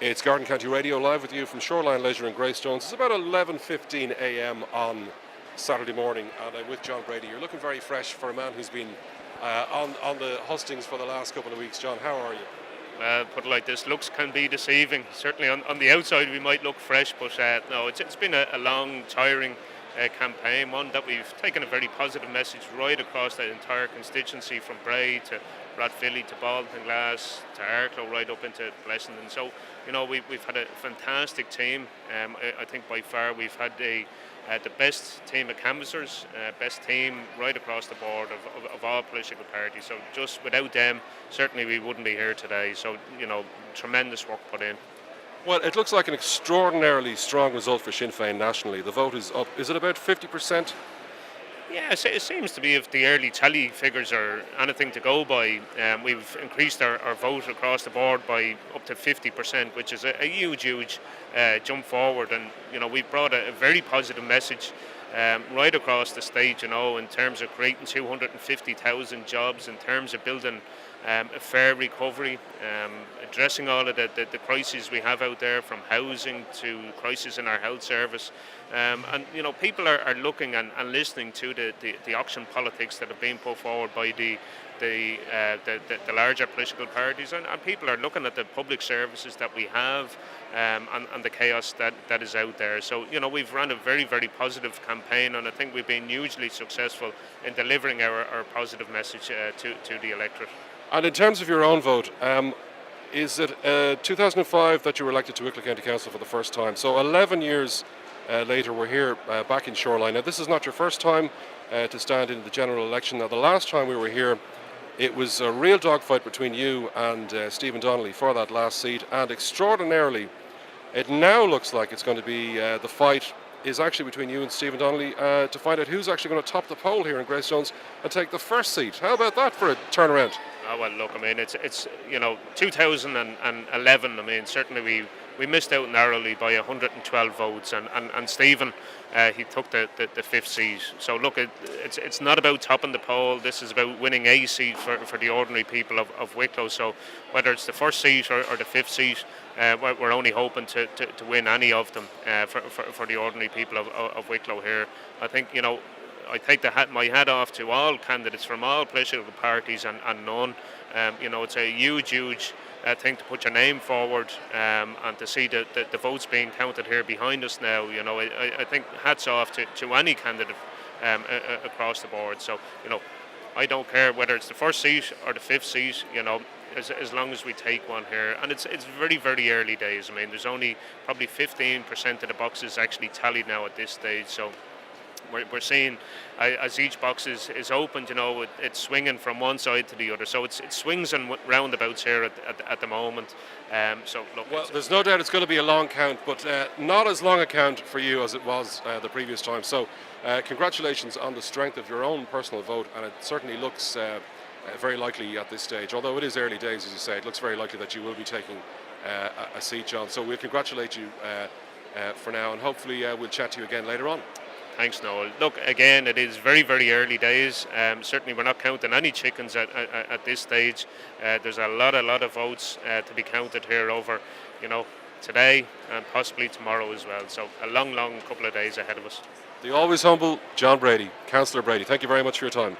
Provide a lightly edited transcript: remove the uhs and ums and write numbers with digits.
It's Garden County Radio live with you from Shoreline Leisure in Greystones. It's about 11:15 a.m. on Saturday morning, and I'm with John Brady. You're looking very fresh for a man who's been on the hustings for the last couple of weeks. John, how are you? Put it like this, looks can be deceiving. Certainly on the outside we might look fresh, but no, it's been a long, tiring campaign, one that we've taken a very positive message right across the entire constituency, from Brady to Rathvilly to Baltinglass to Cllr, right up into Blessington. So, we've had a fantastic team. I think by far we've had the best team of canvassers, best team right across the board of all political parties. So just without them, certainly we wouldn't be here today. So, tremendous work put in. Well, it looks like an extraordinarily strong result for Sinn Féin nationally. The vote is up. Is it about 50%? Yeah, it seems to be, if the early tally figures are anything to go by. We've increased our vote across the board by up to 50%, which is a huge jump forward. And, we've brought a very positive message right across the state, in terms of creating 250,000 jobs, in terms of building a fair recovery, addressing all of the crises we have out there, from housing to crisis in our health service. And people are looking and listening to the auction politics that have been put forward by the larger political parties, and people are looking at the public services that we have, and the chaos that is out there. So we've run a very, very positive campaign, and I think we've been hugely successful in delivering our positive message to the electorate. And in terms of your own vote, is it 2005 that you were elected to Wicklow County Council for the first time? So 11 years later, we're here back in Shoreline. Now, this is not your first time to stand in the general election. Now, the last time we were here, it was a real dogfight between you and Stephen Donnelly for that last seat, and extraordinarily, it now looks like it's going to be the fight is actually between you and Stephen Donnelly to find out who's actually going to top the poll here in Greystones and take the first seat. How about that for a turnaround? Oh, well, look, I mean, it's 2011. I mean, certainly we missed out narrowly by 112 votes, and Stephen, he took the fifth seat. So look, it's not about topping the poll. This is about winning a seat for the ordinary people of Wicklow. So whether it's the first seat or the fifth seat, we're only hoping to win any of them for the ordinary people of Wicklow here. I think, I take my hat off to all candidates from all political parties and none. It's a huge thing to put your name forward, and to see the votes being counted here behind us now. I think hats off to any candidate across the board. So, I don't care whether it's the first seat or the fifth seat, as long as we take one here. And it's very, very early days. I mean, there's only probably 15% of the boxes actually tallied now at this stage. So we're seeing, as each box is opened, it's swinging from one side to the other. So it swings and roundabouts here at the moment. So look, well, there's no doubt it's going to be a long count, but not as long a count for you as it was the previous time. So congratulations on the strength of your own personal vote, and it certainly looks very likely at this stage, although it is early days, as you say. It looks very likely that you will be taking a seat, John. So we'll congratulate you for now, and hopefully we'll chat to you again later on. Thanks, Noel. Look, again, it is very, very early days. Certainly we're not counting any chickens at this stage. There's a lot of votes to be counted here over, today and possibly tomorrow as well. So a long couple of days ahead of us. The always humble John Brady, Councillor Brady. Thank you very much for your time.